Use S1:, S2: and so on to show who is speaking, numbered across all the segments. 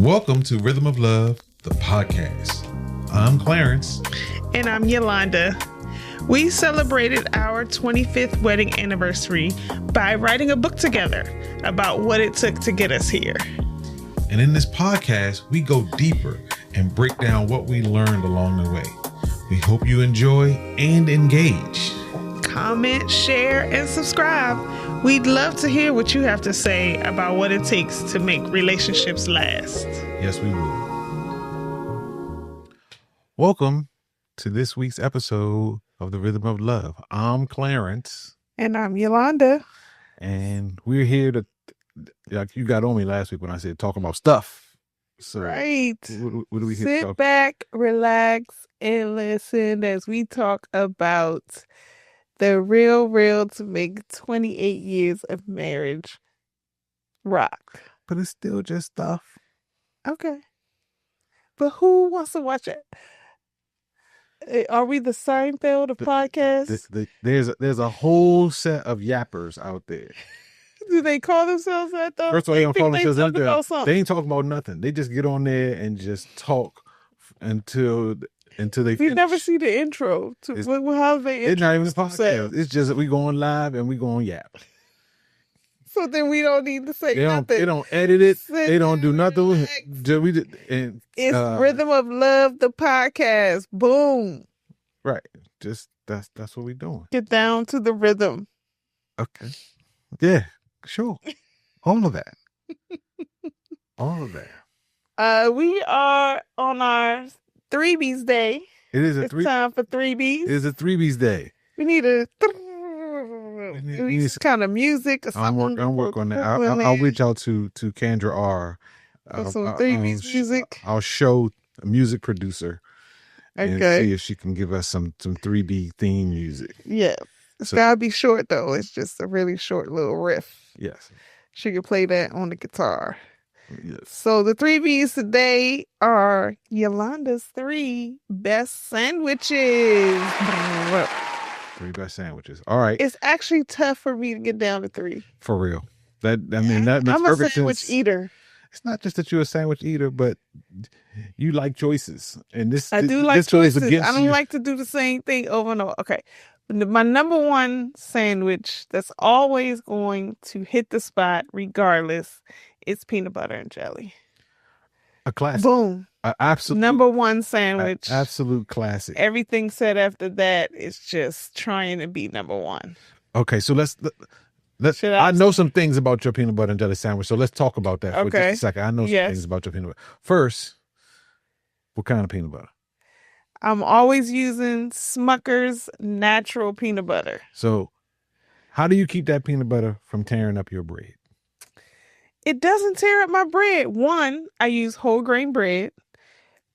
S1: Welcome to Rhythm of Love, the podcast. I'm Clarence.
S2: And I'm Yalonda. We celebrated our 25th wedding anniversary by writing a book together about what it took to get us here.
S1: And in this podcast, we go deeper and break down what we learned along the way. We hope you enjoy and engage.
S2: Comment, share, and subscribe. We'd love to hear what you have to say about what it takes to make relationships last.
S1: Yes, we will. Welcome to this week's episode of the Rhythm of Love. I'm Clarence.
S2: And I'm Yalonda.
S1: And we're here to, like you got on me last week when I said talking about stuff. So
S2: right.
S1: What do we
S2: Sit back, relax, and listen as we talk about the real to make 28 years of marriage rock.
S1: But it's still just stuff.
S2: Okay. But who wants to watch it? Are we the Seinfeld of podcasts?
S1: There's a whole set of yappers out there.
S2: Do they call themselves that though?
S1: First of all, they don't call themselves that. They ain't talking about nothing. They just get on there and just talk until they finish.
S2: Never see the intro. How they
S1: it's not even a podcast. It's just we going live and we going yap.
S2: So then we don't need to say nothing.
S1: They don't edit it. They don't do nothing.
S2: It's Rhythm of Love, the podcast. Boom.
S1: Right. Just that's what we doing.
S2: Get down to the rhythm.
S1: Okay. Yeah. Sure. All of that. All of that.
S2: We are on our 3Bs day.
S1: It's
S2: time for 3Bs.
S1: It is a 3Bs day.
S2: We need some kind of music or something.
S1: I'm working on that. I'll reach out to Kendra R.
S2: Some 3Bs music.
S1: I'll show a music producer and see if she can give us some 3B theme music.
S2: Yeah. It's gotta be short though. It's just a really short little riff.
S1: Yes.
S2: She can play that on the guitar.
S1: Yes.
S2: So the 3Bs today are Yolonda's 3 best sandwiches.
S1: 3 best sandwiches. All right.
S2: It's actually tough for me to get down to 3.
S1: For real. That makes
S2: I'm a
S1: sandwich
S2: sense. Eater.
S1: It's not just that you're a sandwich eater, but you like choices. And
S2: I do like choices. I don't like to do the same thing over and over. Okay. My number one sandwich that's always going to hit the spot regardless is peanut butter and jelly.
S1: A classic.
S2: Boom.
S1: Absolute
S2: number one sandwich.
S1: Absolute classic.
S2: Everything said after that is just trying to be number one.
S1: Okay, so let's I know some things about your peanut butter and jelly sandwich, so let's talk about that for just a second. I know some things about your peanut butter. First, what kind of peanut butter?
S2: I'm always using Smucker's natural peanut butter.
S1: So, how do you keep that peanut butter from tearing up your bread?
S2: It doesn't tear up my bread. One, I use whole grain bread.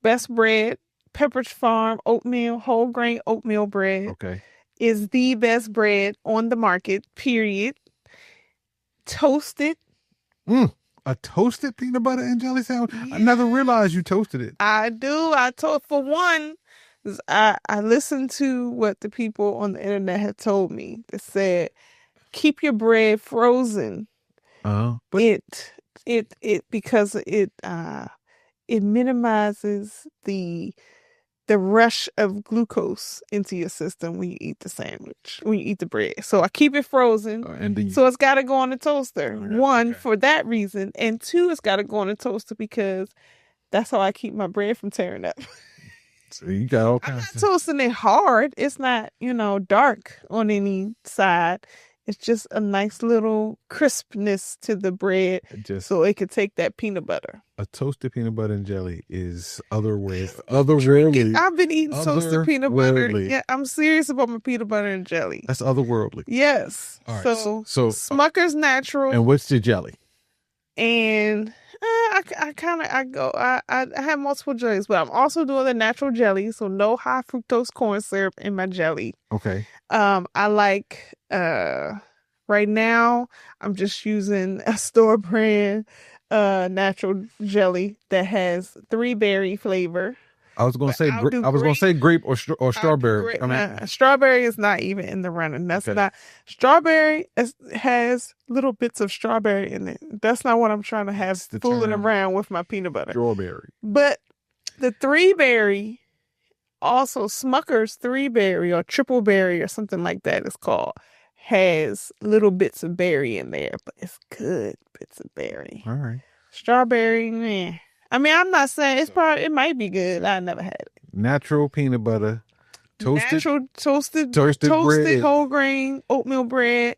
S2: Best bread, Pepperidge Farm oatmeal, whole grain oatmeal bread.
S1: Okay.
S2: Is the best bread on the market, period. Toasted.
S1: A toasted peanut butter and jelly sandwich? Yeah. I never realized you toasted it.
S2: I do. For one, I listened to what the people on the internet had told me. They said, keep your bread frozen.
S1: But
S2: because it minimizes the rush of glucose into your system when you eat the sandwich, when you eat the bread. So I keep it frozen. So it's got to go on the toaster. For that reason. And 2, it's got to go on the toaster because that's how I keep my bread from tearing up.
S1: So you got all kinds.
S2: I'm not toasting it hard. It's not, dark on any side. It's just a nice little crispness to the bread so it could take that peanut butter.
S1: A toasted peanut butter and jelly is otherworldly.
S2: I've been eating toasted peanut butter. Yeah, I'm serious about my peanut butter and jelly.
S1: That's otherworldly.
S2: Yes.
S1: All right.
S2: So Smucker's natural.
S1: And what's your jelly?
S2: And I have multiple jellies, but I'm also doing the natural jelly, so no high fructose corn syrup in my jelly.
S1: Okay.
S2: I like right now I'm just using a store brand natural jelly that has 3 berry flavor.
S1: I was gonna say grape or strawberry.
S2: Strawberry is not even in the running. That's not strawberry. Has little bits of strawberry in it. That's not what I'm trying to have fooling around with my peanut butter.
S1: Strawberry.
S2: But the 3-berry, also Smucker's 3-berry or triple berry or something like that it's called, has little bits of berry in there, but it's good bits of berry.
S1: All right.
S2: Strawberry, man. I mean, I'm not saying it might be good. I never had it.
S1: Natural peanut butter, toasted
S2: bread, whole grain oatmeal bread,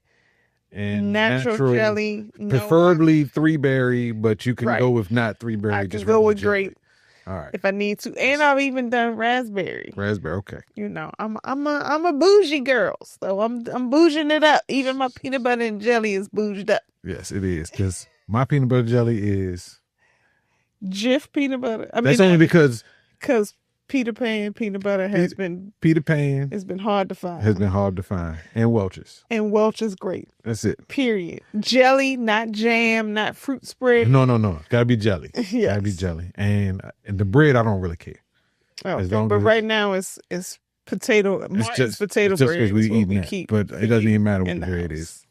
S2: and natural jelly.
S1: Preferably 3-berry, but you can go with not 3-berry.
S2: I can go with grape.
S1: All right.
S2: If I need to, and I've even done raspberry.
S1: Okay.
S2: You know, I'm a bougie girl, so I'm bouging it up. Even my peanut butter and jelly is bouged up.
S1: Yes, it is, because my peanut butter jelly is
S2: Jif peanut butter.
S1: That's only because
S2: Peter Pan peanut butter has been hard to find. And
S1: Welch's.
S2: And Welch's grape.
S1: That's it.
S2: Period. Jelly, not jam, not fruit spread.
S1: No. Gotta be jelly. Yes. Gotta be jelly. And the bread, I don't really care.
S2: Okay. But right now it's potato. It's just potato bread. Just because we eat that.
S1: But it doesn't even matter what the bread is.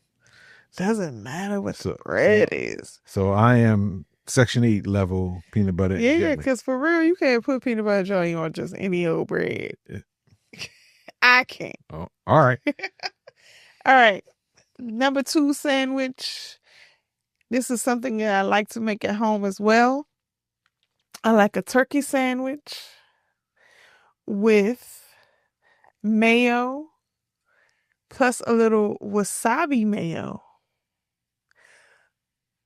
S2: Doesn't matter what the bread is.
S1: So I am Section 8 level peanut butter.
S2: Yeah, because for real, you can't put peanut butter jelly on just any old bread. Yeah. I can't.
S1: Oh, all right.
S2: All right. Number 2 sandwich. This is something that I like to make at home as well. I like a turkey sandwich with mayo plus a little wasabi mayo,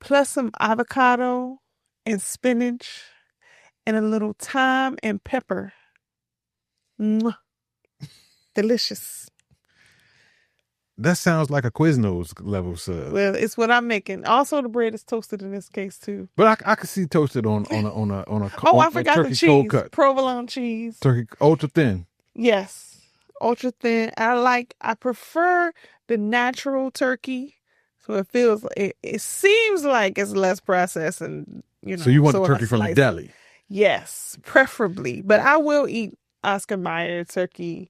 S2: plus some avocado and spinach and a little thyme and pepper. Mwah. Delicious.
S1: That sounds like a Quiznos level sub.
S2: Well, it's what I'm making. Also, the bread is toasted in this case too.
S1: But I could see toasted on a
S2: I forgot the cheese. Provolone cheese.
S1: Turkey ultra thin.
S2: Yes, ultra thin. I prefer the natural turkey. So it feels, it seems like it's less processed, and
S1: So you want the turkey from the deli?
S2: Yes, preferably. But I will eat Oscar Mayer turkey.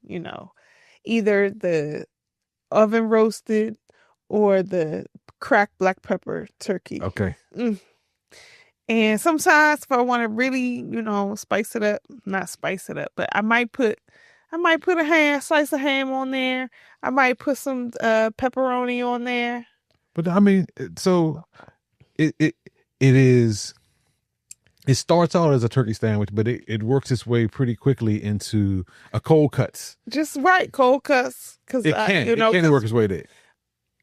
S2: Either the oven roasted or the cracked black pepper turkey.
S1: Okay.
S2: And sometimes if I want to really, spice it up, not spice it up, but I might put a slice of ham on there. I might put some pepperoni on there.
S1: But I mean, so it starts out as a turkey sandwich, but it works its way pretty quickly into a cold cuts.
S2: Just right, cold cuts. Because
S1: it can work its way there.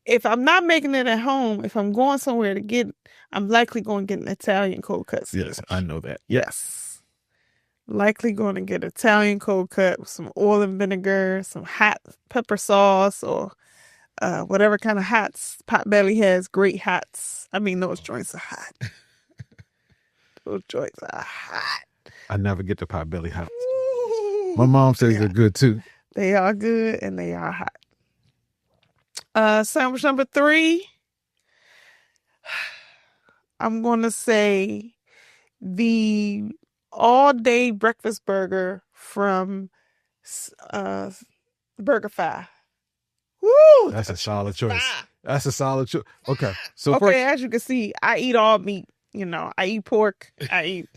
S2: If I'm not making it at home, if I'm going somewhere to get, I'm likely going to get an Italian cold cut sandwich.
S1: Yes, I know that.
S2: Yes. Likely going to get Italian cold cut with some oil and vinegar, some hot pepper sauce, or whatever kind of hots Potbelly has. Great hots. I mean, those joints are hot. Those joints are hot.
S1: I never get the Potbelly hots. My mom says they're good too.
S2: They are good and they are hot. Sandwich number 3. I'm going to say the all-day breakfast burger from BurgerFi. Woo!
S1: That's a solid choice. Okay. So
S2: as you can see, I eat all meat. I eat pork. I eat.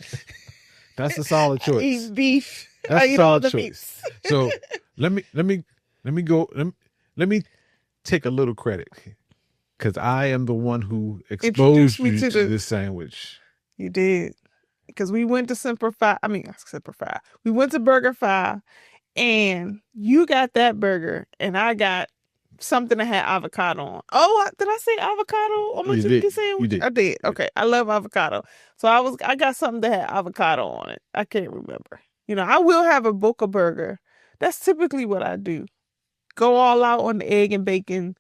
S1: That's a solid choice.
S2: I eat beef.
S1: That's
S2: I eat
S1: a solid
S2: all the
S1: choice.
S2: meats.
S1: So let me take a little credit, because I am the one who exposed you to this sandwich.
S2: You did, because we went to Simplify. We went to BurgerFi, and you got that burger, and I got something that had avocado on. Oh, did I say avocado on my chicken sandwich?
S1: You did.
S2: I did. Okay, I love avocado. So I got something that had avocado on it. I can't remember. I will have a Boca burger. That's typically what I do. Go all out on the egg and bacon,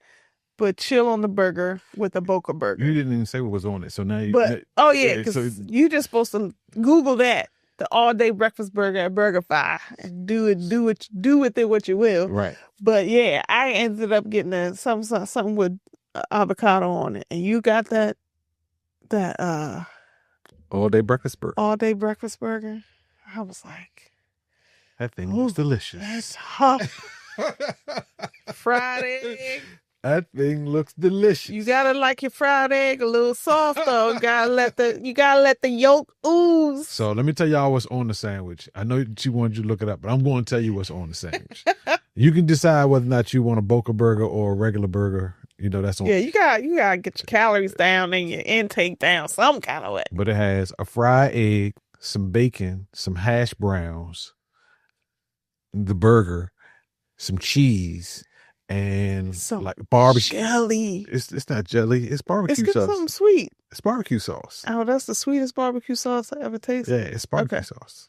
S2: but chill on the burger with a Boca burger.
S1: You didn't even say what was on it, so now you.
S2: Because you just supposed to Google that, the all-day breakfast burger at BurgerFi, and do with it what you will.
S1: Right.
S2: But yeah, I ended up getting something with avocado on it, and you got that
S1: all-day breakfast burger.
S2: All-day breakfast burger. I was like,
S1: That thing looks delicious.
S2: That's hot. Fried egg.
S1: That thing looks delicious.
S2: You gotta like your fried egg a little soft though. You gotta let the yolk ooze.
S1: So let me tell y'all what's on the sandwich. I know she wanted you to look it up, but I'm going to tell you what's on the sandwich. You can decide whether or not you want a Boca burger or a regular burger. That's on.
S2: Yeah, you gotta get your calories down and your intake down some kind of way.
S1: But it has a fried egg, some bacon, some hash browns, the burger, some cheese, and
S2: some
S1: like barbecue
S2: jelly.
S1: It's not jelly. It's barbecue sauce.
S2: It's something sweet.
S1: It's barbecue sauce.
S2: Oh, that's the sweetest barbecue sauce I ever tasted.
S1: Yeah, it's barbecue sauce.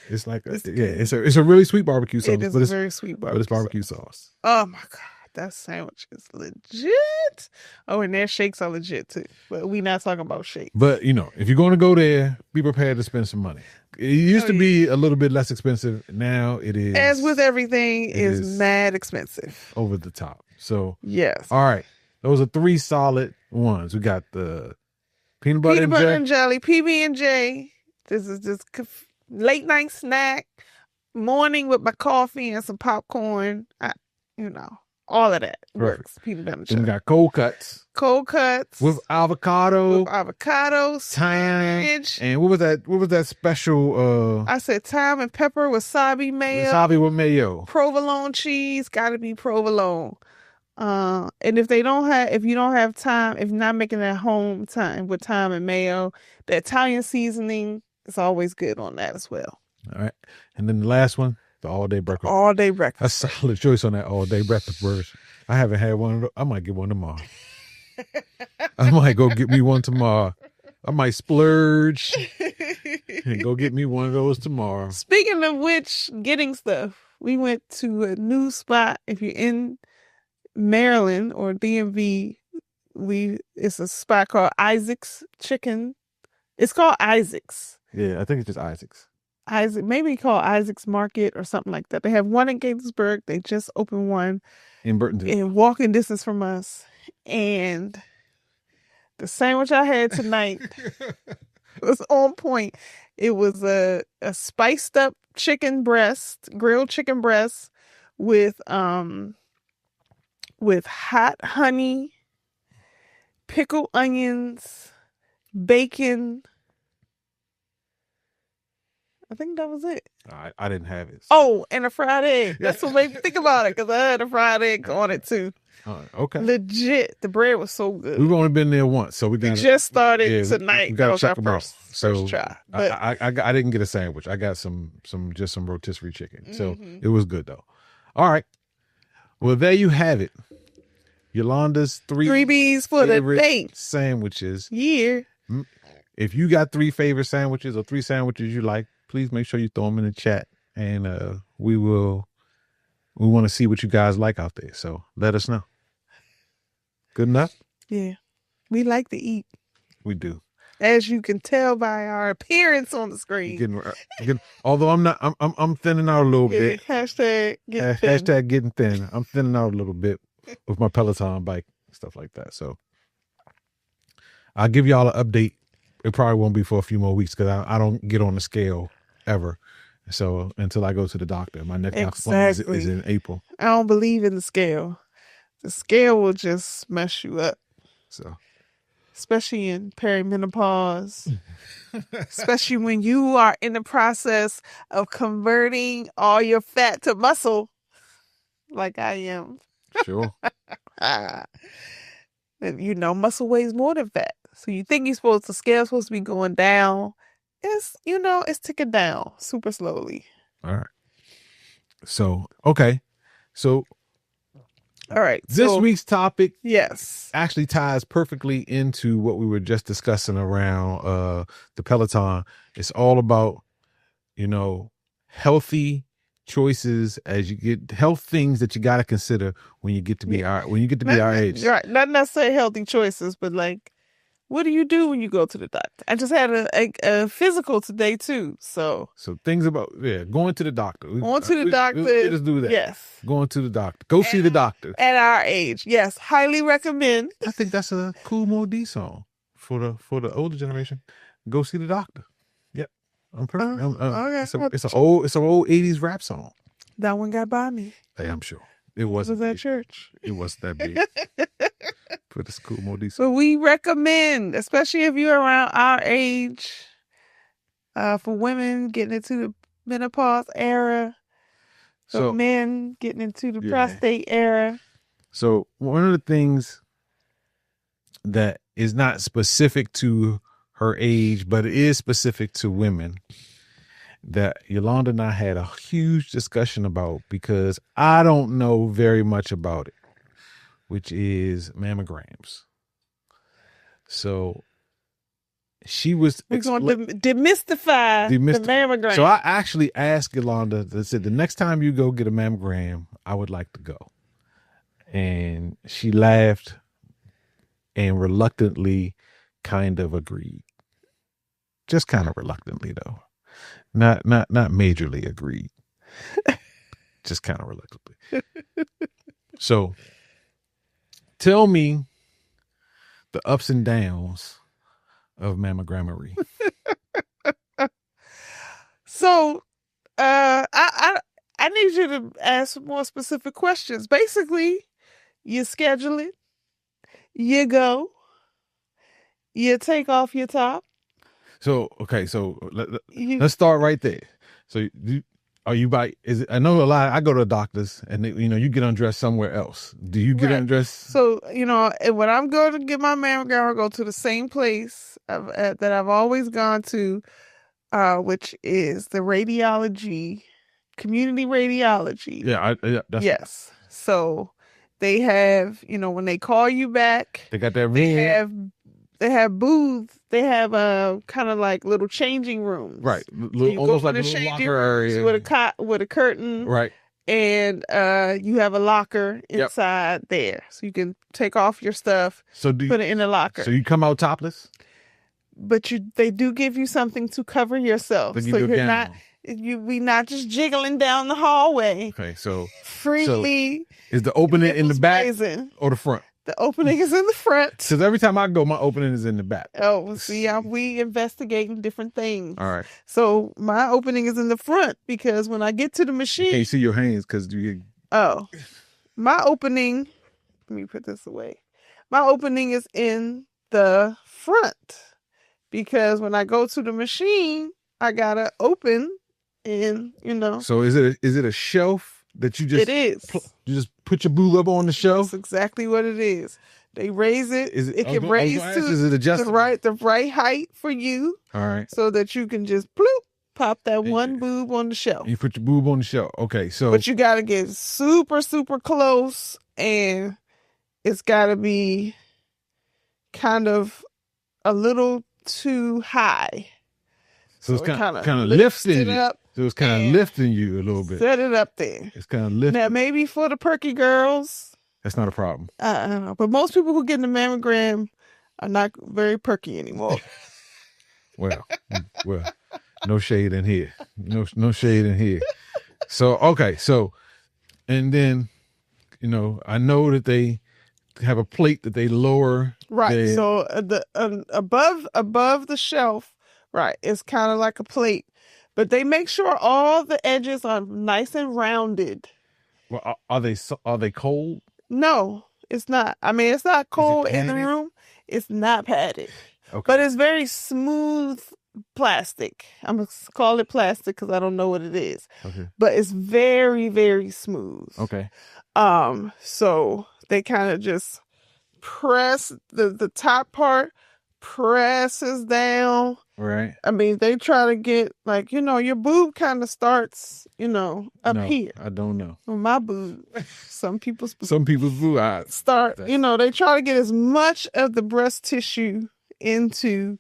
S1: It's like it's a really sweet barbecue sauce.
S2: It is a very sweet barbecue.
S1: But it's barbecue sauce.
S2: Oh my God. That sandwich is legit. Oh, and their shakes are legit too. But we not talking about shakes.
S1: But if you're going to go there, be prepared to spend some money. It used to be a little bit less expensive. Now it is.
S2: As with everything, is mad expensive.
S1: Over the top. So
S2: yes.
S1: All right. Those are 3 solid ones. We got the peanut butter and
S2: jelly, PB&J. This is just late night snack. Morning with my coffee and some popcorn. All of that works. Peanut butter and jelly.
S1: Then we got cold cuts.
S2: Cold cuts
S1: with avocado.
S2: Thyme.
S1: And what was that special?
S2: I said thyme and pepper, wasabi mayo.
S1: Wasabi with mayo.
S2: Provolone cheese. Got to be provolone. And if you don't have time, if you're not making it at home with thyme and mayo, the Italian seasoning is always good on that as well.
S1: All right. And then the last one. The all-day breakfast.
S2: All-day breakfast.
S1: A solid choice on that all-day breakfast version. I haven't had one of those. I might get one tomorrow. I might go get me one tomorrow. I might splurge and go get me one of those tomorrow.
S2: Speaking of which, getting stuff. We went to a new spot. If you're in Maryland or DMV, it's a spot called Isaac's Chicken. It's called Isaac's.
S1: Yeah, I think it's just Isaac's.
S2: Maybe called Isaac's Market or something like that. They have one in Gaithersburg. They just opened one
S1: in Burton,
S2: in walking distance from us. And the sandwich I had tonight was on point. It was a spiced up grilled chicken breast with hot honey, pickled onions, bacon. I think that was it.
S1: I didn't have it.
S2: Oh, and a fried egg. That's what made me think about it, because I had a fried egg on it too.
S1: Okay.
S2: Legit. The bread was so good.
S1: We've only been there once, so we
S2: just started tonight.
S1: We got to check them out.
S2: First try. But
S1: I didn't get a sandwich. I got some rotisserie chicken. So it was good though. All right. Well, there you have it. Yolonda's 3
S2: B's for the day
S1: sandwiches.
S2: Yeah.
S1: If you got 3 favorite sandwiches or 3 sandwiches you like, please make sure you throw them in the chat, and we want to see what you guys like out there. So let us know. Good enough?
S2: Yeah. We like to eat.
S1: We do.
S2: As you can tell by our appearance on the screen.
S1: Although I'm thinning out a little bit.
S2: Hashtag getting thin.
S1: Hashtag getting thin. I'm thinning out a little bit with my Peloton bike, stuff like that. So I'll give y'all an update. It probably won't be for a few more weeks because I don't get on the scale ever. So until I go to the doctor, my next appointment is in April.
S2: I don't believe in the scale. The scale will just mess you up.
S1: So,
S2: especially in perimenopause, especially when you are in the process of converting all your fat to muscle, like I am.
S1: Sure.
S2: And muscle weighs more than fat. So you think the scale's supposed to be going down. It's ticking down super slowly.
S1: All right. So, okay. So,
S2: all right.
S1: This week's topic,
S2: yes,
S1: actually ties perfectly into what we were just discussing around the Peloton. It's all about, healthy choices as you get health things that you got to consider when you get to be our age.
S2: Right. Not necessarily healthy choices, but like, what do you do when you go to the doctor? I just had a physical today too. So
S1: things about going to the doctor.
S2: Going to the doctor.
S1: Let's do that.
S2: Yes.
S1: Going to the doctor. Go see the doctor.
S2: At our age. Yes. Highly recommend.
S1: I think that's a cool Mo D song for the older generation. Go see the doctor. Yep. I'm perfect.
S2: Okay.
S1: It's an old 80s rap song.
S2: That one got by me.
S1: Hey, I'm sure. It wasn't
S2: at church.
S1: It wasn't that big. But it's cool, more decent.
S2: So we recommend, especially if you're around our age, for women getting into the menopause era, for men getting into the prostate era.
S1: So one of the things that is not specific to her age, but it is specific to women, that Yalonda and I had a huge discussion about, because I don't know very much about it, which is mammograms. So she was...
S2: We're going to demystify the mammogram.
S1: So I actually asked Yalonda, I said, the next time you go get a mammogram, I would like to go. And she laughed and reluctantly kind of agreed. Just kind of reluctantly, though. Not majorly agreed. Just kind of reluctantly. So tell me the ups and downs of mammogrammery.
S2: So I need you to ask more specific questions. Basically, you schedule it, you go, you take off your top.
S1: So okay, so let's start right there. So are you by? I know a lot. I go to doctors, and you get undressed somewhere else. Do you get undressed?
S2: So when I'm going to get my mammogram, I go to the same place that I've always gone to, which is the radiology, community radiology.
S1: Yeah,
S2: yes. So they have, when they call you back,
S1: they got that ring.
S2: They have booths. They have kind of like little changing rooms.
S1: Right. Almost like a little locker area.
S2: With a curtain.
S1: Right.
S2: And you have a locker inside there. So you can take off your stuff, put it in the locker.
S1: So you come out topless?
S2: But they do give you something to cover yourself. So we not just jiggling down the hallway.
S1: Okay, so
S2: freely.
S1: So is the opening in the back or the front?
S2: The opening is in the front.
S1: Because every time I go, my opening is in the back.
S2: Oh, see, we investigating different things.
S1: All right.
S2: So my opening is in the front because when I get to the machine... You
S1: can't see your hands because you...
S2: Oh. My opening... Let me put this away. My opening is in the front because when I go to the machine, I got to open and,
S1: So is it a shelf? That you just... It is. You just put your boob up on the shelf?
S2: That's exactly what it is. They raise it. It can raise to the right height for you.
S1: All right.
S2: So that you can just pop that one boob on the shelf.
S1: You put your boob on the shelf. Okay, so...
S2: But you got to get super, super close, and it's got to be kind of a little too high.
S1: So it's kind of lifting you up. So it's kind of lifting you a little bit.
S2: Set it up there.
S1: It's kind of lifting.
S2: Now, maybe for the perky girls.
S1: That's not a problem.
S2: But most people who get in the mammogram are not very perky anymore.
S1: Well, no shade in here. No shade in here. So, okay. So, and then, I know that they have a plate that they lower.
S2: Right. So the above the shelf, right, it's kind of like a plate. But they make sure all the edges are nice and rounded.
S1: Well, are they cold?
S2: No, it's not. I mean, it's not cold in the room. It's not padded. Okay. But it's very smooth plastic. I'm going to call it plastic because I don't know what it is.
S1: Okay.
S2: But it's very, very smooth.
S1: Okay.
S2: So they kind of just press the top part, presses down.
S1: Right.
S2: I mean, they try to get your boob kind of starts, up here.
S1: I don't know.
S2: Well, my boob, some people's
S1: boob
S2: start, they try to get as much of the breast tissue into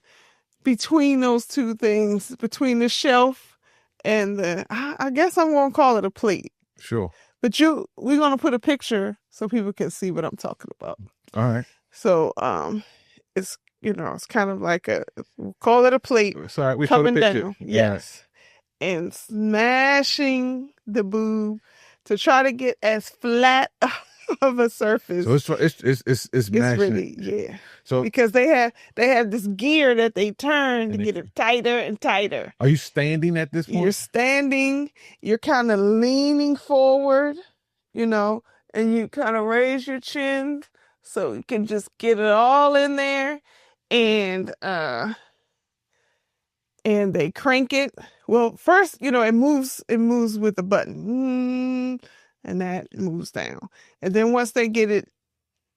S2: between those two things, between the shelf and I guess I'm going to call it a plate.
S1: Sure.
S2: But we're going to put a picture so people can see what I'm talking about.
S1: All right.
S2: So, it's it's kind of like we'll call it a plate.
S1: Sorry, we showed a picture.
S2: Down. Yes. Yeah. And smashing the boob to try to get as flat of a surface.
S1: So it's mashing
S2: really, yeah.
S1: So
S2: because they have this gear that they turn to get it tighter and tighter.
S1: Are you standing at this point?
S2: You're standing. You're kind of leaning forward, and you kind of raise your chin so you can just get it all in there, and they crank it. Well, first, it moves with the button, and that moves down. And then once they get it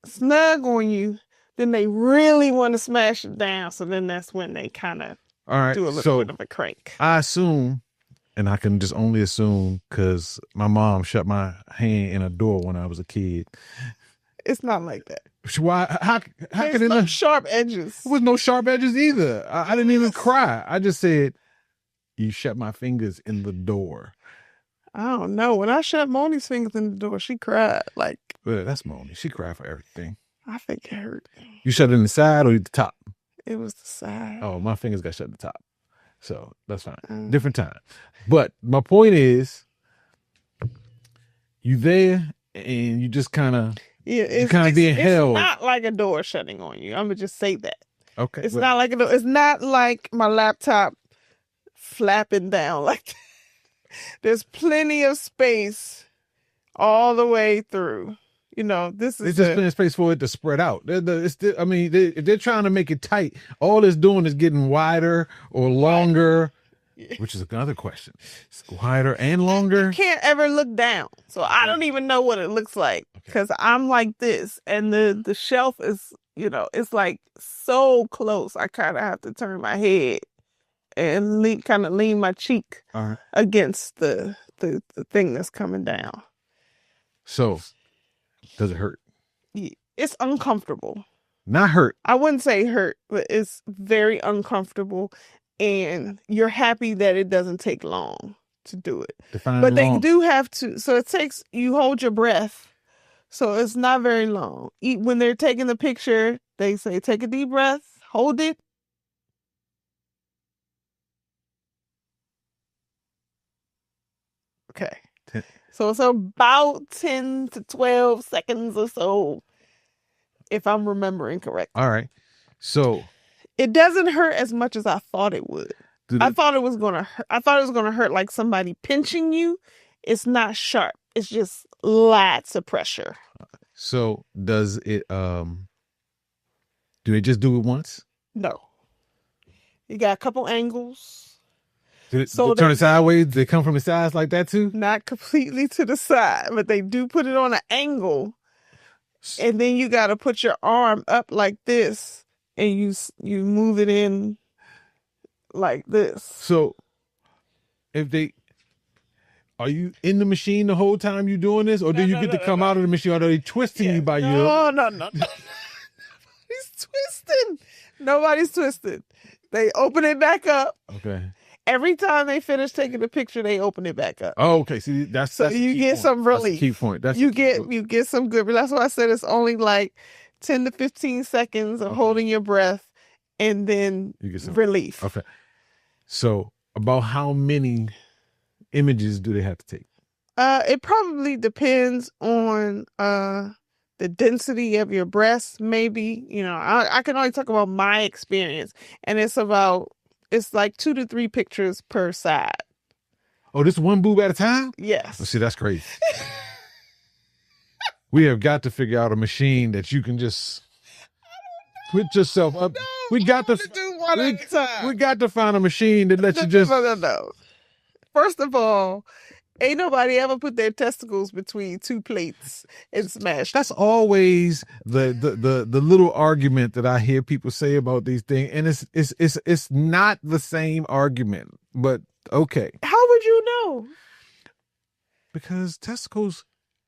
S2: snug on you, then they really want to smash it down. So then that's when they kind of do a little bit of a crank.
S1: I assume, and I can just only assume because my mom shut my hand in a door when I was a kid.
S2: It's not like that.
S1: Why? How
S2: can it no sharp edges?
S1: There was no sharp edges either. I didn't even cry. I just said, "You shut my fingers in the door."
S2: I don't know. When I shut Moni's fingers in the door, she cried. Well,
S1: that's Moni. She cried for everything.
S2: I think it hurt.
S1: You shut it in the side or the top?
S2: It was the side.
S1: Oh, my fingers got shut at the top. So that's fine. Different time. But my point is, you there and you just kind of...
S2: Yeah, it's being held. It's not like a door shutting on you. I'm going to just say that.
S1: Okay.
S2: It's not like a door. It's not like my laptop flapping down like that. There's plenty of space all the way through. This is
S1: just plenty of space for it to spread out. If they're trying to make it tight, all it's doing is getting wider or longer, which is another question. It's wider and longer.
S2: I can't ever look down, so I don't even know what it looks like because I'm like this, and the shelf is, it's like so close. I kind of have to turn my head and lean my cheek against the thing that's coming down.
S1: So, does it hurt?
S2: It's uncomfortable.
S1: Not hurt.
S2: I wouldn't say hurt, but it's very uncomfortable, and you're happy that it doesn't take long to do it. But they do have to. So you hold your breath. So it's not very long. When they're taking the picture, they say, take a deep breath, hold it. Okay. So it's about 10 to 12 seconds or so, if I'm remembering correctly.
S1: All right. So
S2: it doesn't hurt as much as I thought it would. I thought it was gonna hurt. I thought it was gonna hurt like somebody pinching you. It's not sharp. It's just lots of pressure.
S1: So does it do they just do it once?
S2: No. You got a couple angles.
S1: So turn it sideways? They come from the sides like that too?
S2: Not completely to the side, but they do put it on an angle. And then you got to put your arm up like this, and you move it in like this.
S1: So are you in the machine the whole time you doing this, or do you get to come out of the machine? Or are they twisting you by your...
S2: No. Nobody's twisting. Nobody's twisted. They open it back up.
S1: Okay.
S2: Every time they finish taking the picture, they open it back up.
S1: Oh, okay. See, that's
S2: you get some relief.
S1: That's the key point.
S2: You get some good. That's why I said it's only like 10 to 15 seconds of holding your breath, and then you get some relief.
S1: Okay. So, about how many images do they have to take?
S2: It probably depends on the density of your breasts. Maybe I can only talk about my experience, and it's like 2 to 3 pictures per side.
S1: Oh, this one boob at a time?
S2: Yes.
S1: Oh, see, that's crazy. We have got to figure out a machine that you can just put yourself up.
S2: No,
S1: we got to
S2: do one at a time.
S1: We got to find a machine that lets you just...
S2: No. First of all, ain't nobody ever put their testicles between 2 plates and smashed.
S1: That's always the little argument that I hear people say about these things, and it's not the same argument. But okay,
S2: how would you know?
S1: Because testicles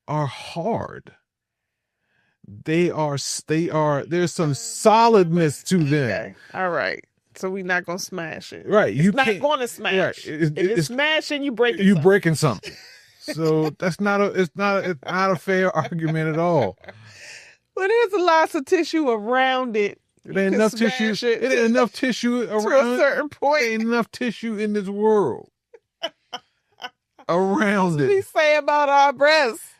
S1: are hard. There's some solidness to them.
S2: Okay. All right. So we're not gonna smash it,
S1: right?
S2: It's not gonna smash. Right. If it's smashing, you breaking
S1: something. So that's not a fair argument at all.
S2: Well, there's lots of tissue around it.
S1: It ain't enough tissue. It ain't enough tissue around
S2: to a certain point.
S1: Ain't enough tissue in this world around it.
S2: We say about our breasts.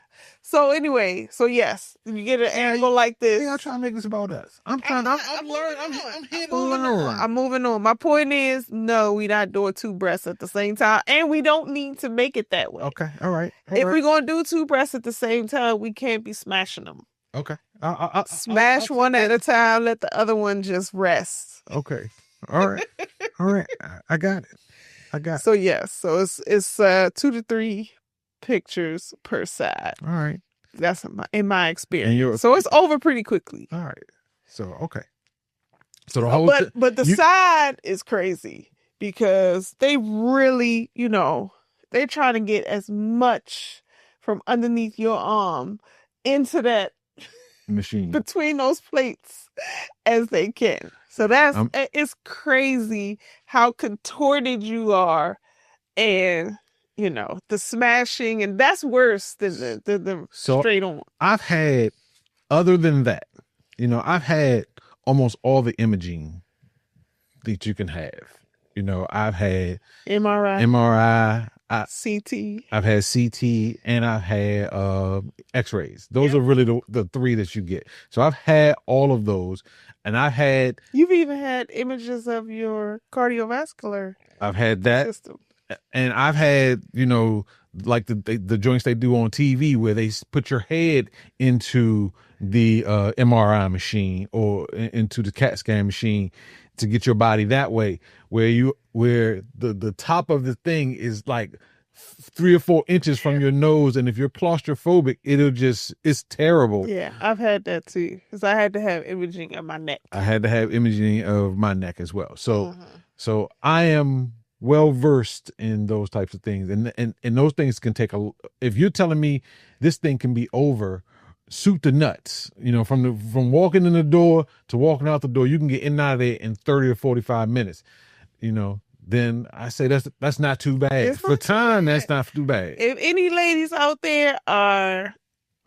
S2: So anyway, so yes, you get an angle like this.
S1: Yeah, I'm trying to make this about us. I'm learning. I'm here to learn.
S2: I'm moving on. My point is, no, we're not doing 2 breasts at the same time, and we don't need to make it that way.
S1: Okay, all right.
S2: If we're gonna do 2 breasts at the same time, we can't be smashing them.
S1: Okay.
S2: Smash one at a time. Let the other one just rest.
S1: Okay. All right. All right. I got it.
S2: So yes. So it's 2 to 3 pictures per side.
S1: All right.
S2: That's in my experience. So it's over pretty quickly.
S1: All right. So okay. So the whole
S2: but the side is crazy because they really, they're trying to get as much from underneath your arm into that
S1: machine
S2: between those plates as they can. So it's crazy how contorted you are, and the smashing, and that's worse than the straight on.
S1: I've had, other than that, I've had almost all the imaging that you can have. I've had MRI,
S2: CT.
S1: I've had CT, and I've had X-rays. Those are really the 3 that you get. So I've had all of those, and
S2: You've even had images of your cardiovascular.
S1: I've had that
S2: system.
S1: And I've had, like the joints they do on TV where they put your head into the MRI machine or into the CAT scan machine to get your body that way, where the top of the thing is like 3 or 4 inches from your nose, and if you're claustrophobic, it's terrible.
S2: Yeah, I've had that too, because I had to have imaging of my neck.
S1: I had to have imaging of my neck as well. So so I am well versed in those types of things, and those things can take if you're telling me this thing can be over soup to nuts, from walking in the door to walking out the door, you can get in and out of there in 30 or 45 minutes, then I say that's not too bad for time. That's not too bad.
S2: If any ladies out there are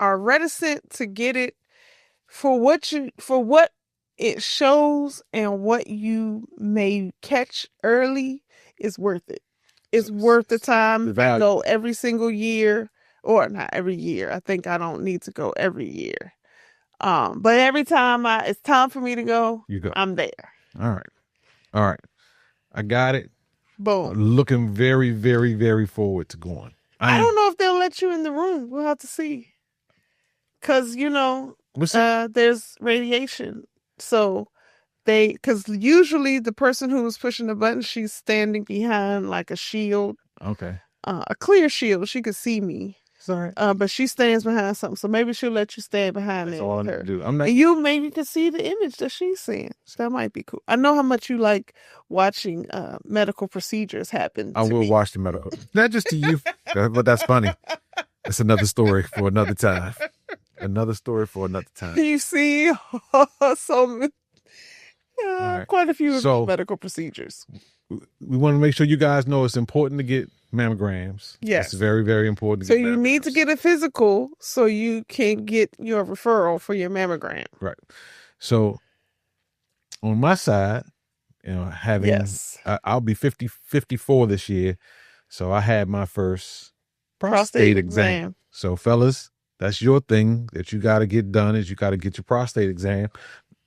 S2: reticent to get it for what it shows and what you may catch early, it's worth it. It's worth the time. Go every single year, or not every year. I think I don't need to go every year. But every time it's time for me to go,
S1: you go.
S2: I'm there.
S1: All right. I got it.
S2: Boom.
S1: Looking very, very, very forward to going.
S2: I don't know if they'll let you in the room. We'll have to see. Because, there's radiation. So because usually the person who was pushing the button, she's standing behind like a shield.
S1: Okay.
S2: A clear shield. She could see me.
S1: Sorry.
S2: But she stands behind something. So maybe she'll let you stand behind it.
S1: That's all I need to do.
S2: And you maybe can see the image that she's seeing. So that might be cool. I know how much you like watching medical procedures happen.
S1: I will watch the medical. Not just to you, but that's funny. That's another story for another time.
S2: You see quite a few medical procedures.
S1: We want to make sure you guys know it's important to get mammograms.
S2: Yes.
S1: It's very, very important.
S2: So you need to get a physical so you can get your referral for your mammogram.
S1: Right. So on my side, I'll be 54 this year. So I had my first prostate exam. So fellas, that's your thing that you got to get done, is you got to get your prostate exam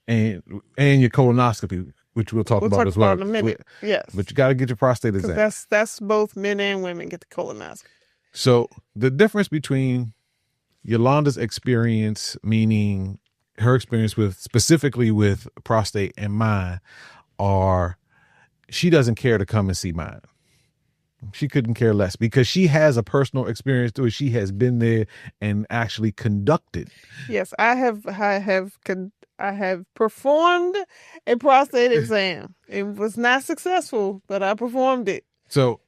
S1: and your colonoscopy, which we'll talk about as well
S2: in a minute. Yes.
S1: But you got to get your prostate exam.
S2: That's both men and women get the colonoscopy.
S1: So the difference between Yalonda's experience, meaning her experience specifically with prostate, and mine are, she doesn't care to come and see mine. She couldn't care less because she has a personal experience to it. She has been there and actually conducted.
S2: Yes, I have performed a prostate exam. It was not successful, but I performed it.
S1: So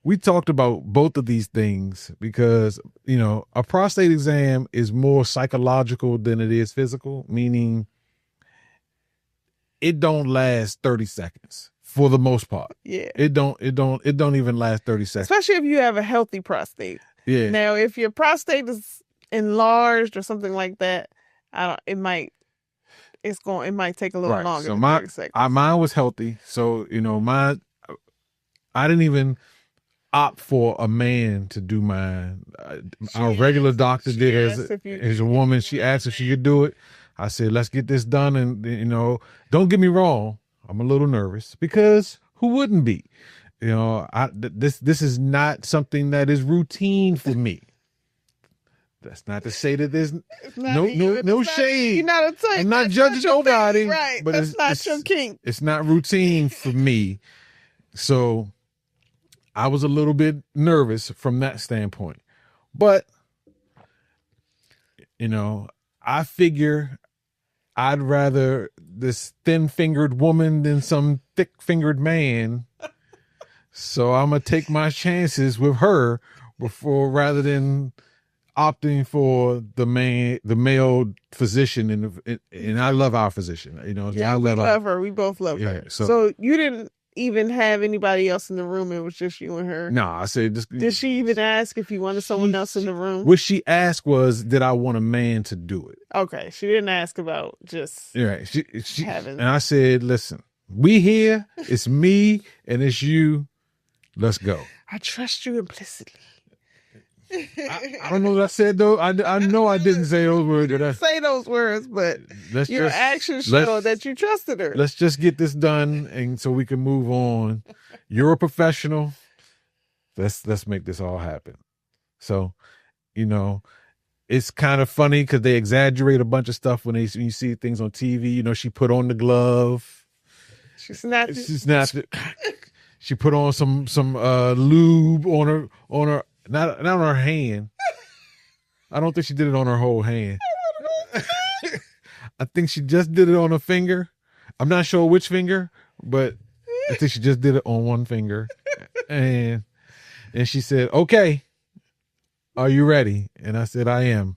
S1: we talked about both of these things because, a prostate exam is more psychological than it is physical, meaning it don't last 30 seconds. For the most part.
S2: Yeah.
S1: It don't even last 30 seconds.
S2: Especially if you have a healthy prostate.
S1: Yeah.
S2: Now, if your prostate is enlarged or something like that, it might take a little longer than 30 seconds.
S1: Mine was healthy. So, I opt for a man to do mine. Our regular doctor did as a woman. She asked if she could do it. I said, let's get this done. And, don't get me wrong. I'm a little nervous because who wouldn't be? This is not something that is routine for me. That's not to say that there's no shade. I'm not judging nobody.
S2: Right. But it's not your kink.
S1: It's not routine for me. So I was a little bit nervous from that standpoint. But, I figure I'd rather this thin-fingered woman than some thick-fingered man. So I'm going to take my chances with her rather than opting for the male physician. And I love our physician.
S2: I love her. We both love her. So you didn't even have anybody else in the room. It was just you and her.
S1: No, I said,
S2: did she even ask if you wanted someone else in the room?
S1: What she asked was, did I want a man to do it?
S2: Okay. She didn't ask about just
S1: having. And I said, listen, we here. It's me and it's you. Let's go.
S2: I trust you implicitly.
S1: I don't know what I said though. I know I didn't say those words.
S2: You didn't say those words, but your actions show that you trusted her.
S1: Let's just get this done, and so we can move on. You're a professional. Let's make this all happen. So, it's kind of funny because they exaggerate a bunch of stuff when you see things on TV. She put on the glove.
S2: She snapped
S1: it. She put on some lube on her not on her hand. I don't think she did it on her whole hand. I think she just did it on a finger. I'm not sure which finger, but I think she just did it on one finger. And she said, "Okay, are you ready?" And I said, "I am."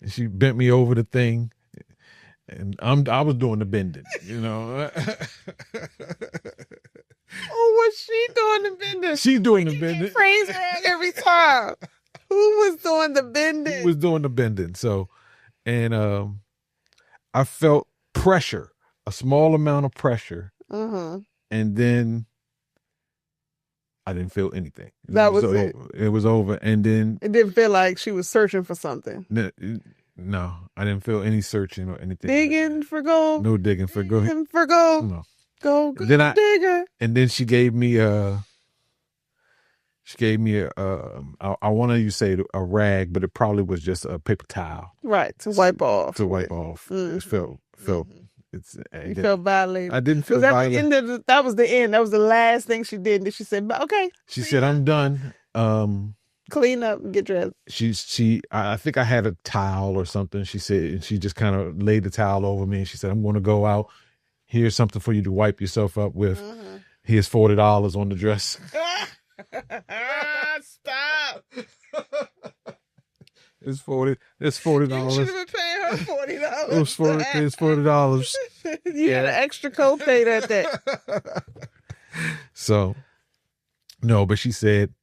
S1: And she bent me over the thing, and I was doing the bending,
S2: Oh, was she doing the bending?
S1: She's doing the bending.
S2: Phrase every time. Who was doing the bending?
S1: Who was doing the bending? So, and I felt pressure, a small amount of pressure, and then I didn't feel anything.
S2: That was it.
S1: It was over, and then
S2: it didn't feel like she was searching for something.
S1: No, I didn't feel any searching or anything.
S2: Digging for gold.
S1: No digging for gold.
S2: Digging for gold.
S1: No.
S2: Go digger.
S1: And then she gave me I want to say a rag, but it probably was just a paper towel.
S2: Right, to wipe off.
S1: Mm-hmm. It felt
S2: you felt violated.
S1: I didn't feel violated.
S2: That was the end. That was the last thing she did. And she said, "Okay."
S1: She said, "I'm done.
S2: Clean up and get dressed."
S1: I think I had a towel or something. She said, and she just kind of laid the towel over me, and she said, "I'm going to go out. Here's something for you to wipe yourself up with. Here's $40 on the dress."
S2: Stop.
S1: It's $40.
S2: You should have been paying her $40.
S1: It's $40.
S2: You had an extra copay that day.
S1: So, no, but she said,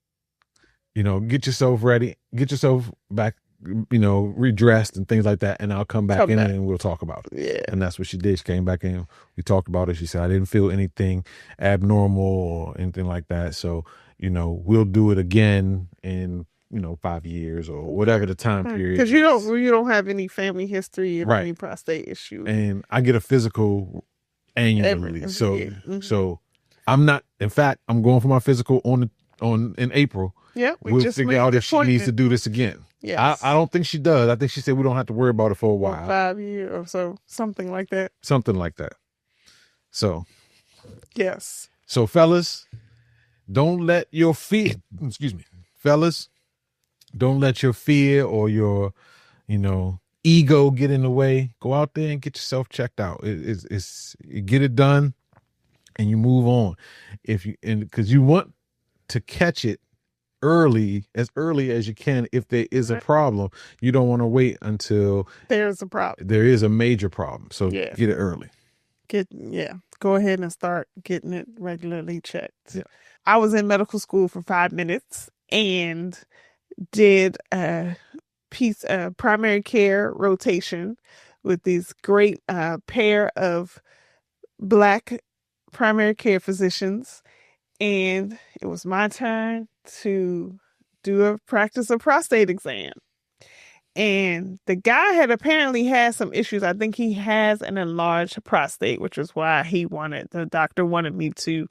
S1: get yourself ready, get yourself back, redressed and things like that, and I'll come back in and we'll talk about it.
S2: Yeah.
S1: And that's what she did. She came back in. We talked about it. She said, I didn't feel anything abnormal or anything like that. So, we'll do it again in 5 years or whatever the time period.
S2: Because you don't have any family history or any prostate issue.
S1: And I get a physical annually. So I'm not. In fact, I'm going for my physical in April.
S2: Yeah,
S1: we'll figure out if she needs to do this again.
S2: Yes.
S1: I don't think she does. I think she said we don't have to worry about it for a while.
S2: 5 years or so, something like that.
S1: So,
S2: yes.
S1: So, fellas, don't let your fear. Fellas, don't let your fear or your, ego get in the way. Go out there and get yourself checked out. You get it done, and you move on. Because you want to catch it early as you can. If there is a problem, you don't want to wait until
S2: there's a problem.
S1: There is a major problem. So get it early.
S2: Go ahead and start getting it regularly checked.
S1: Yeah.
S2: I was in medical school for 5 minutes and did a primary care rotation with these great pair of Black primary care physicians. And it was my turn to practice a prostate exam. And the guy had apparently had some issues. I think he has an enlarged prostate, which is why the doctor wanted me to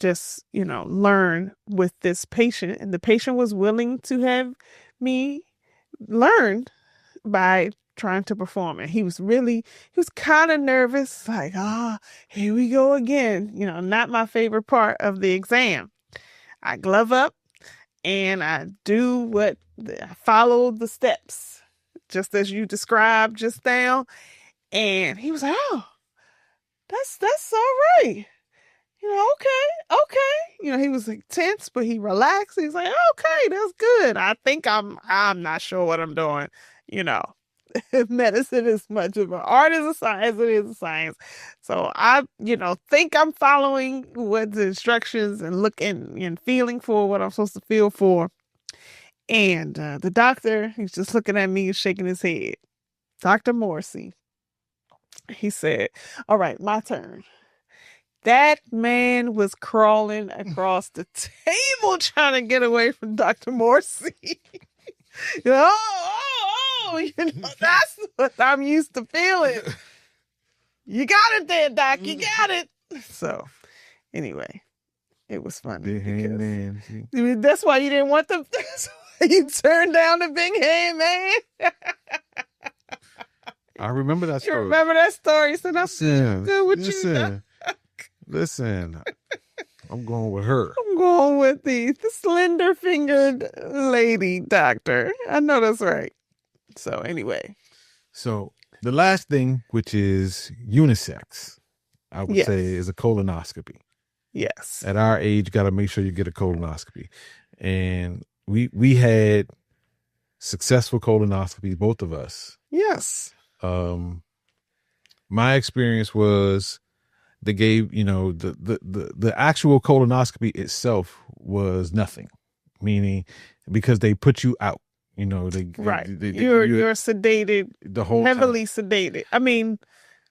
S2: just, learn with this patient. And the patient was willing to have me learn by trying to perform. And he was kind of nervous, like, here we go again. Not my favorite part of the exam. I glove up and I follow the steps, just as you described just now. And he was like, oh, that's all right. Okay. He was like tense, but he relaxed. He's like, okay, that's good. I think I'm not sure what I'm doing. Medicine is much of an art as a science. It is a science. So I, think I'm following what the instructions and looking and feeling for what I'm supposed to feel for. And the doctor, he's just looking at me and shaking his head. Dr. Morrissey. He said, all right, my turn. That man was crawling across the table trying to get away from Dr. Morrissey. That's what I'm used to feeling. You got it there, Doc. You got it. So, anyway, it was funny.
S1: Big hand man.
S2: That's why you didn't want the. That's why you turned down the big hand man.
S1: I remember that story.
S2: You remember that story? So that's good with
S1: you. Listen. I'm going with her.
S2: I'm going with the slender-fingered lady doctor. I know that's right. So anyway.
S1: So the last thing, which is unisex, I would say, is a colonoscopy.
S2: Yes.
S1: At our age, got to make sure you get a colonoscopy. And we had successful colonoscopies, both of us.
S2: Yes.
S1: My experience was they gave, the actual colonoscopy itself was nothing, meaning because they put you out, you're
S2: sedated
S1: the whole
S2: heavily
S1: time.
S2: Sedated. I mean,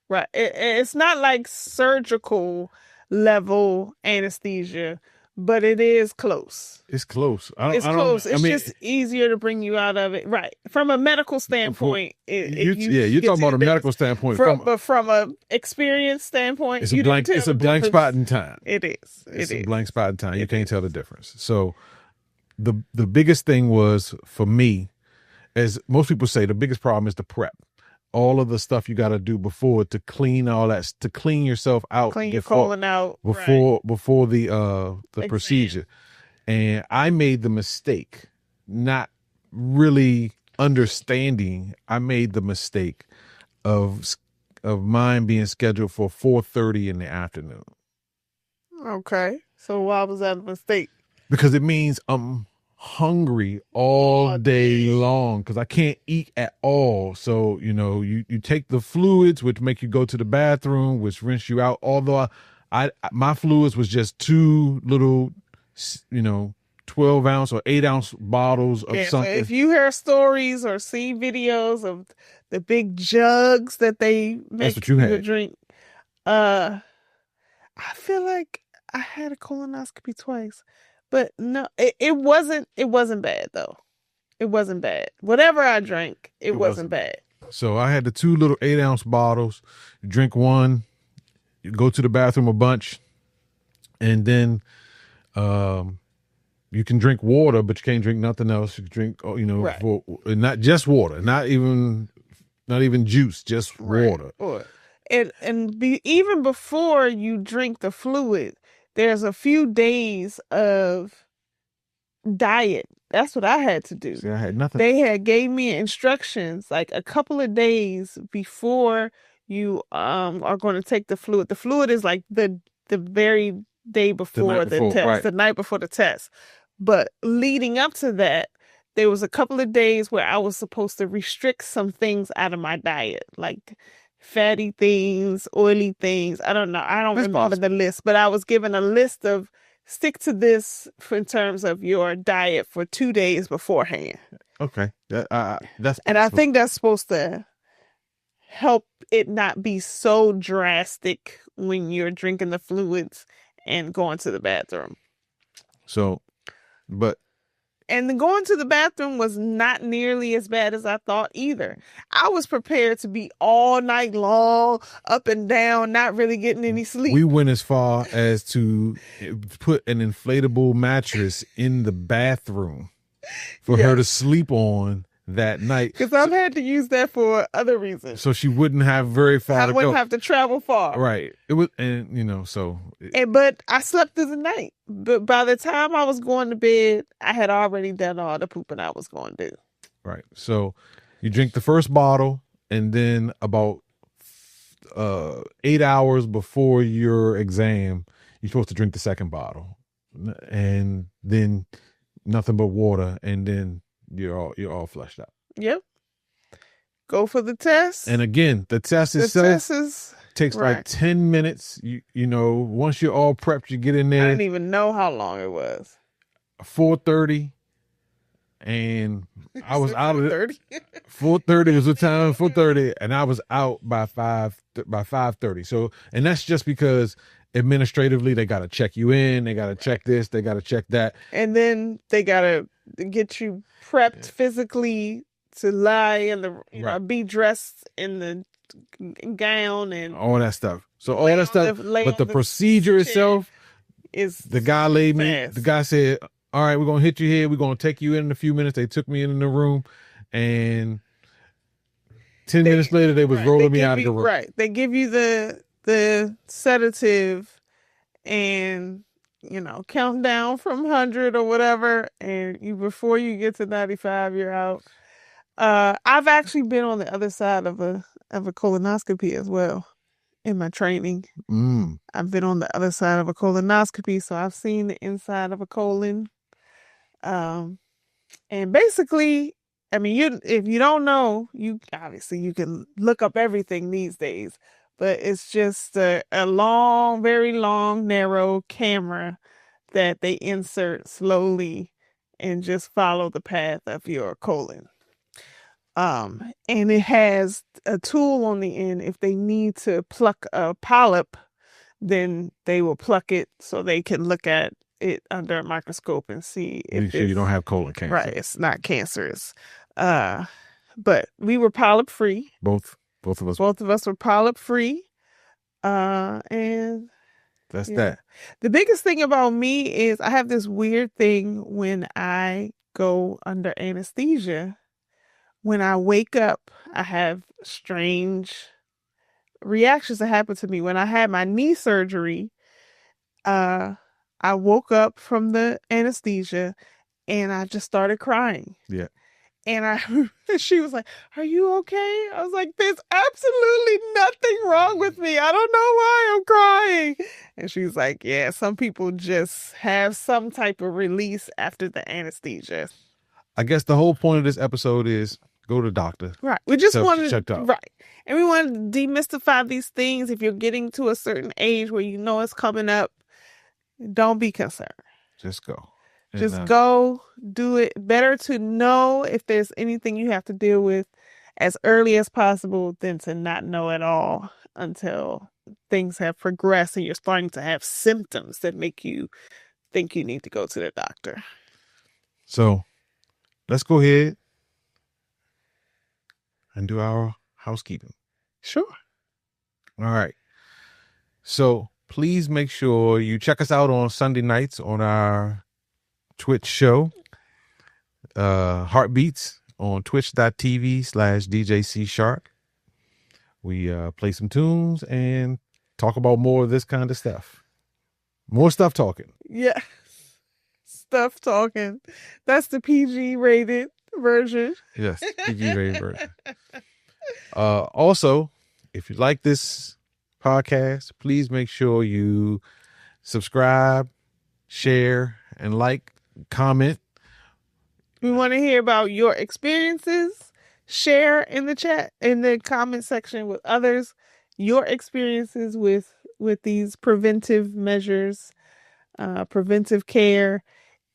S2: right. It's not like surgical level anesthesia, but it is close.
S1: It's close.
S2: It's close. It's just easier to bring you out of it. Right. From a medical standpoint.
S1: You're talking about a medical standpoint.
S2: But from a experience standpoint,
S1: it's a blank spot in time.
S2: It is.
S1: It's a blank spot in time. You can't tell the difference. So the biggest thing was for me, as most people say, the biggest problem is the prep. All of the stuff you got to do before to clean all that, to clean yourself out,
S2: clean your colon out
S1: before the procedure. And I made the mistake, not really understanding. I made the mistake of mine being scheduled for 4:30 in the afternoon.
S2: Okay, so why was that a mistake?
S1: Because it means I'm hungry all day long because I can't eat at all. So, you take the fluids, which make you go to the bathroom, which rinse you out. Although my fluids was just 2 little, 12-ounce or 8-ounce bottles of something.
S2: So if you hear stories or see videos of the big jugs that they make
S1: what you had.
S2: Drink, I feel like I had a colonoscopy twice. But no, it wasn't bad though. It wasn't bad. Whatever I drank, it wasn't bad.
S1: So I had the 2 little 8-ounce bottles. You drink one, you go to the bathroom a bunch, and then you can drink water, but you can't drink nothing else. You can drink, not just water, not even juice, just water.
S2: Even before you drink the fluid, there's a few days of diet. That's what I had to do.
S1: See, I had nothing.
S2: They gave me instructions like a couple of days before you are going to take the fluid. The fluid is like the very day before the test, right. The night before the test. But leading up to that, there was a couple of days where I was supposed to restrict some things out of my diet, like fatty things, oily things. I don't know. I don't remember the list, but I was given a list of stick to this in terms of your diet for 2 days beforehand.
S1: Okay. That's
S2: and I think that's supposed to help it not be so drastic when you're drinking the fluids and going to the bathroom.
S1: So
S2: And going to the bathroom was not nearly as bad as I thought either. I was prepared to be all night long, up and down, not really getting any sleep.
S1: We went as far as to put an inflatable mattress in the bathroom for her to sleep on that night.
S2: Because I've had to use that for other reasons.
S1: So she wouldn't have very far to go.
S2: I wouldn't have to travel far.
S1: Right. It was, and you know, so.
S2: But I slept through the night. But by the time I was going to bed, I had already done all the pooping I was going to do.
S1: Right. So you drink the first bottle, and then about 8 hours before your exam, you're supposed to drink the second bottle, and then nothing but water, and then you're all flushed out.
S2: Yep. Go for the test.
S1: And again, the test itself takes like 10 minutes. You know, once you're all prepped, you get in there.
S2: I didn't even know how long it was.
S1: 4:30, and I was out of it. 4:30 was the time. 4:30, and I was out by 5:30. So, and that's just because administratively they got to check you in, they got to check this, they got to check that,
S2: and then they got to get you prepped physically to lie in the be dressed in the gown and
S1: all that stuff. So all that stuff, but the procedure itself
S2: is
S1: the guy laid me. The guy said, "All right, we're gonna hit you here. We're gonna take you in a few minutes." They took me in the room, and 10 minutes later, they was rolling me out of the room.
S2: Right, they give you the sedative, and count down from 100 or whatever, and before you get to 95, you're out. I've actually been on the other side of a colonoscopy as well in my training. I've been on the other side of a colonoscopy, so I've seen the inside of a colon. And basically, I mean, if you don't know, you can look up everything these days, but it's just a long, very long, narrow camera that they insert slowly and just follow the path of your colon. And it has a tool on the end. If they need to pluck a polyp, then they will pluck it so they can look at it under a microscope and see if
S1: you don't have colon cancer.
S2: Right, it's not cancerous. But we were polyp free.
S1: Both of us.
S2: Both of us were polyp free. And
S1: that's that.
S2: The biggest thing about me is I have this weird thing when I go under anesthesia. When I wake up, I have strange reactions that happen to me. When I had my knee surgery, I woke up from the anesthesia and I just started crying.
S1: Yeah.
S2: And she was like, "Are you okay?" I was like, "There's absolutely nothing wrong with me. I don't know why I'm crying." And she was like, "Yeah, some people just have some type of release after the anesthesia."
S1: I guess the whole point of this episode is go to the doctor.
S2: Right. We just wanted
S1: checked out.
S2: Right. And we want to demystify these things. If you're getting to a certain age where you know it's coming up, don't be concerned.
S1: Just go.
S2: Just go do it. Better to know if there's anything you have to deal with as early as possible than to not know at all until things have progressed and you're starting to have symptoms that make you think you need to go to the doctor.
S1: So let's go ahead and do our housekeeping.
S2: Sure.
S1: All right. So please make sure you check us out on Sunday nights on our Twitch show, Heartbeats, on twitch.tv/DJC Shark. We play some tunes and talk about more of this kind of stuff. More stuff talking.
S2: Yeah. Stuff talking. That's the PG rated version.
S1: Yes, PG rated version. Also, if you like this podcast, please make sure you subscribe, share, and like, comment.
S2: We want to hear about your experiences. Share in the chat, in the comment section with others, your experiences with these preventive measures, preventive care,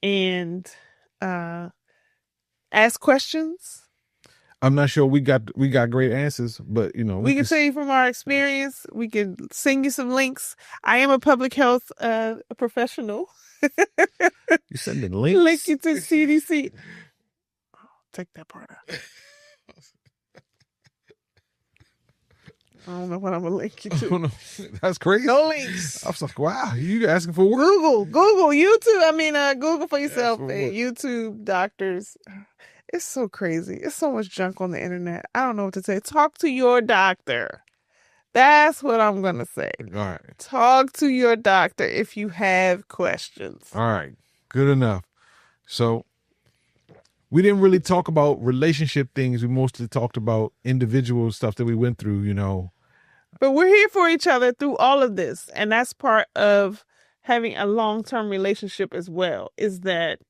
S2: and ask questions.
S1: I'm not sure we got great answers, but
S2: we can tell you from our experience. We can send you some links. I am a public health professional.
S1: You sending links?
S2: Link you to CDC. Oh, take that part out. I don't know what I'm gonna link you to.
S1: That's crazy.
S2: No links.
S1: I was like, wow, you asking for what?
S2: Google, YouTube. I mean, Google for yourself. YouTube, doctors. It's so crazy. It's so much junk on the internet. I don't know what to say. Talk to your doctor. That's what I'm going to say.
S1: All right.
S2: Talk to your doctor if you have questions.
S1: All right. Good enough. So we didn't really talk about relationship things. We mostly talked about individual stuff that we went through, you know.
S2: But we're here for each other through all of this. And that's part of having a long-term relationship as well, is that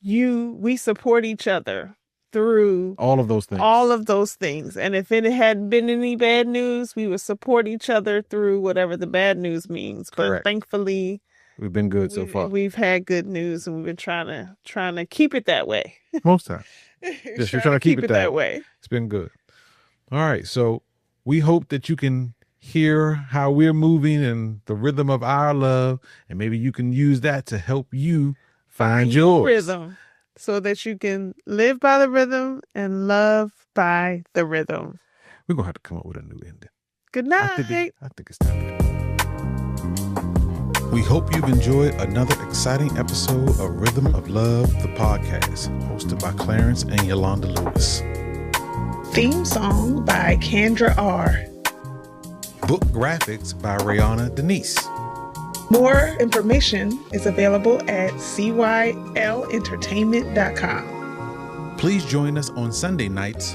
S2: we support each other through
S1: all of those things.
S2: And if it hadn't been any bad news, we would support each other through whatever the bad news means.
S1: Correct.
S2: But thankfully,
S1: we've been good so far.
S2: We've had good news, and we've been trying to keep it that way.
S1: Most time. Yes, you're trying to keep it that
S2: way.
S1: It's been good. All right. So we hope that you can hear how we're moving and the rhythm of our love, and maybe you can use that to help you find yours.
S2: Rhythm. So that you can live by the rhythm and love by the rhythm.
S1: We're going to have to come up with a new ending.
S2: Good night.
S1: I think it's time. We hope you've enjoyed another exciting episode of Rhythm of Love, the podcast, hosted by Clarence and Yalonda Lewis.
S2: Theme song by Kendra R.
S1: Book graphics by Rihanna Denise.
S2: More information is available at cYLentertainment.com.
S1: Please join us on Sunday nights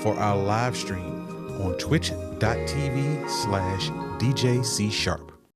S1: for our live stream on twitch.tv/DJC Sharp.